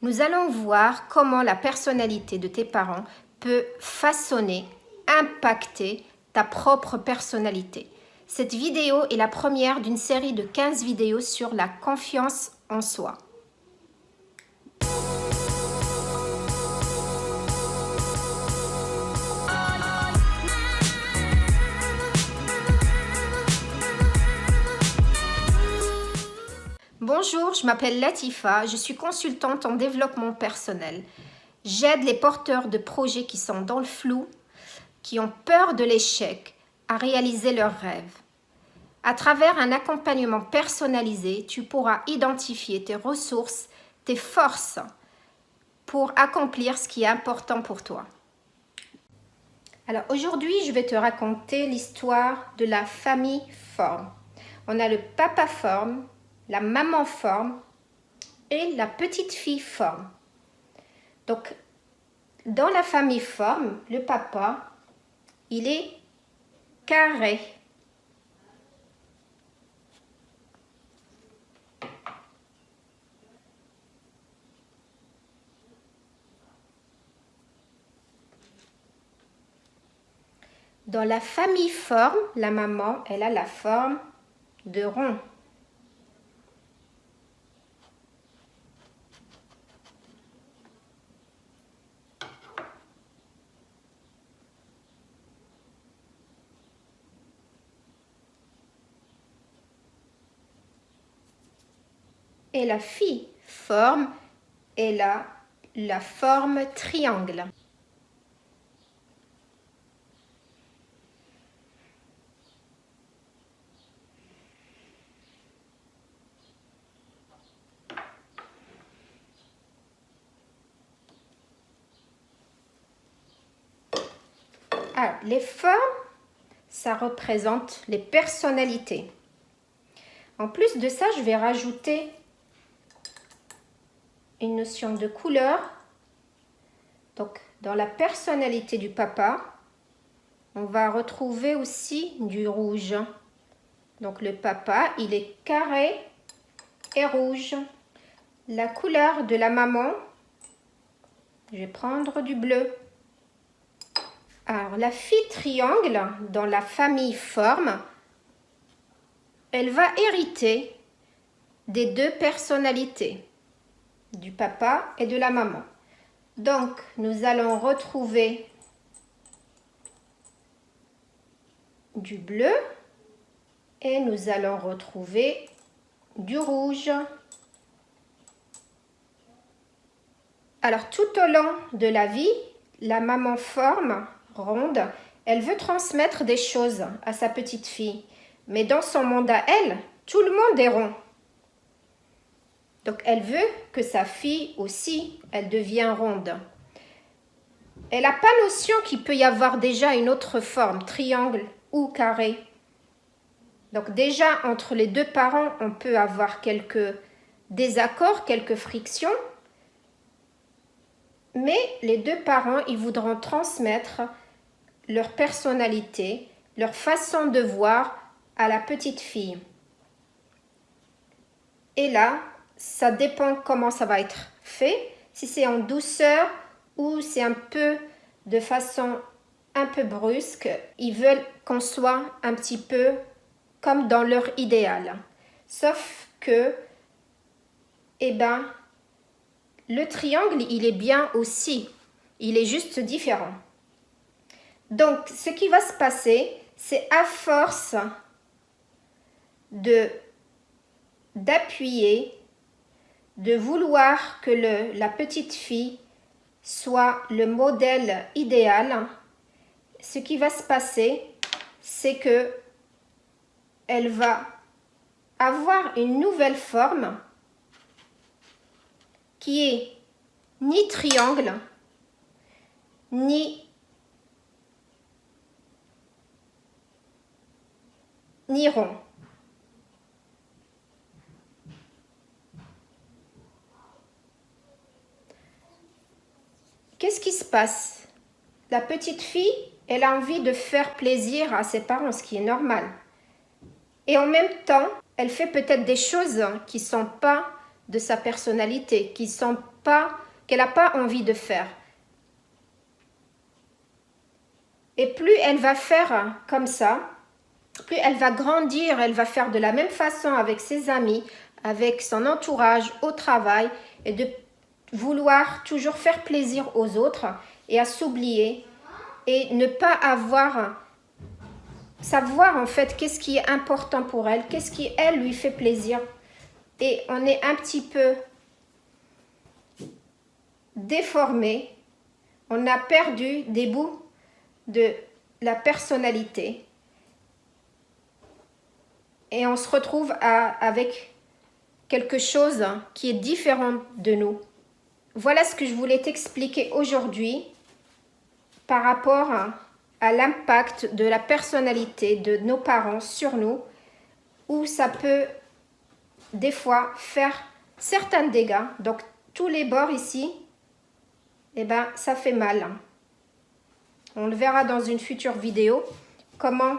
Nous allons voir comment la personnalité de tes parents peut façonner, impacter ta propre personnalité. Cette vidéo est la première d'une série de 15 vidéos sur la confiance en soi. Bonjour, je m'appelle Latifa, je suis consultante en développement personnel. J'aide les porteurs de projets qui sont dans le flou, qui ont peur de l'échec, à réaliser leurs rêves. À travers un accompagnement personnalisé, tu pourras identifier tes ressources, tes forces pour accomplir ce qui est important pour toi. Alors aujourd'hui, je vais te raconter l'histoire de la famille forme. On a le papa forme, la maman forme et la petite fille forme. Donc, dans la famille forme, le papa, il est carré. Dans la famille forme, la maman, elle a la forme de rond. Et la fille forme, elle a la forme triangle. Alors, les formes, ça représente les personnalités. En plus de ça, je vais rajouter une notion de couleur. Donc, dans la personnalité du papa, on va retrouver aussi du rouge. Donc, le papa, il est carré et rouge. La couleur de la maman, je vais prendre du bleu. Alors, la fille triangle, dans la famille forme, elle va hériter des deux personnalités, du papa et de la maman. Donc, nous allons retrouver du bleu et nous allons retrouver du rouge. Alors, tout au long de la vie, la maman forme ronde, elle veut transmettre des choses à sa petite fille. Mais dans son monde à elle, tout le monde est rond. Donc, elle veut que sa fille aussi, elle devienne ronde. Elle n'a pas notion qu'il peut y avoir déjà une autre forme, triangle ou carré. Donc, déjà, entre les deux parents, on peut avoir quelques désaccords, quelques frictions. Mais les deux parents, ils voudront transmettre leur personnalité, leur façon de voir à la petite fille. Et là, ça dépend comment ça va être fait. Si c'est en douceur ou c'est un peu de façon un peu brusque, ils veulent qu'on soit un petit peu comme dans leur idéal. Sauf que, eh ben, le triangle, il est bien aussi. Il est juste différent. Donc, ce qui va se passer, c'est à force d'appuyer, de vouloir que la petite fille soit le modèle idéal, ce qui va se passer, c'est que elle va avoir une nouvelle forme qui est ni triangle, ni rond. Qu'est-ce qui se passe? La petite fille, elle a envie de faire plaisir à ses parents, ce qui est normal. Et en même temps, elle fait peut-être des choses qui ne sont pas de sa personnalité, qui ne sont qu'elle n'a pas envie de faire. Et plus elle va faire comme ça, plus elle va grandir, elle va faire de la même façon avec ses amis, avec son entourage, au travail, et de vouloir toujours faire plaisir aux autres et à s'oublier et ne pas savoir en fait qu'est-ce qui est important pour elle, qu'est-ce qui elle lui fait plaisir. Et on est un petit peu déformé, on a perdu des bouts de la personnalité et on se retrouve avec quelque chose qui est différent de nous. Voilà ce que je voulais t'expliquer aujourd'hui par rapport à l'impact de la personnalité de nos parents sur nous, où ça peut des fois faire certains dégâts. Donc tous les bords ici, eh ben, ça fait mal. On le verra dans une future vidéo, comment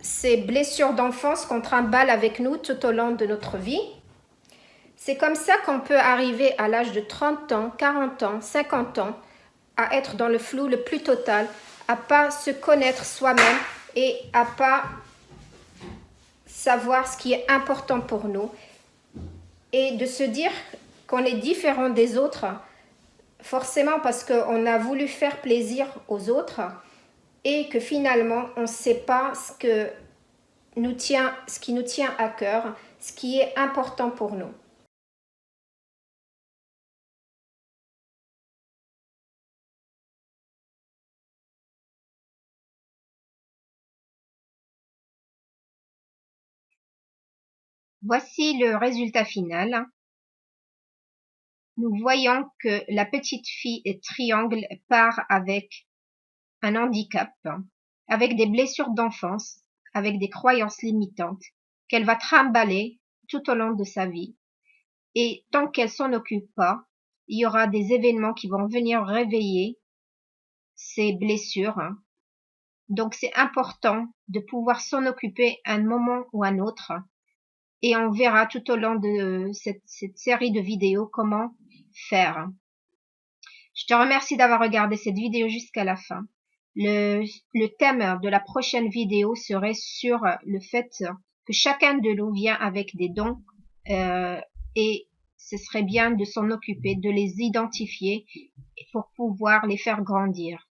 ces blessures d'enfance qu'on trimballe avec nous tout au long de notre vie. C'est comme ça qu'on peut arriver à l'âge de 30 ans, 40 ans, 50 ans, à être dans le flou le plus total, à pas se connaître soi-même et à pas savoir ce qui est important pour nous et de se dire qu'on est différent des autres, forcément parce qu'on a voulu faire plaisir aux autres et que finalement on ne sait pas ce qui nous tient à cœur, ce qui est important pour nous. Voici le résultat final. Nous voyons que la petite fille triangle part avec un handicap, avec des blessures d'enfance, avec des croyances limitantes qu'elle va trimballer tout au long de sa vie. Et tant qu'elle s'en occupe pas, il y aura des événements qui vont venir réveiller ces blessures. Donc c'est important de pouvoir s'en occuper un moment ou un autre. Et on verra tout au long de cette série de vidéos comment faire. Je te remercie d'avoir regardé cette vidéo jusqu'à la fin. Le thème de la prochaine vidéo serait sur le fait que chacun de nous vient avec des dons et ce serait bien de s'en occuper, de les identifier pour pouvoir les faire grandir.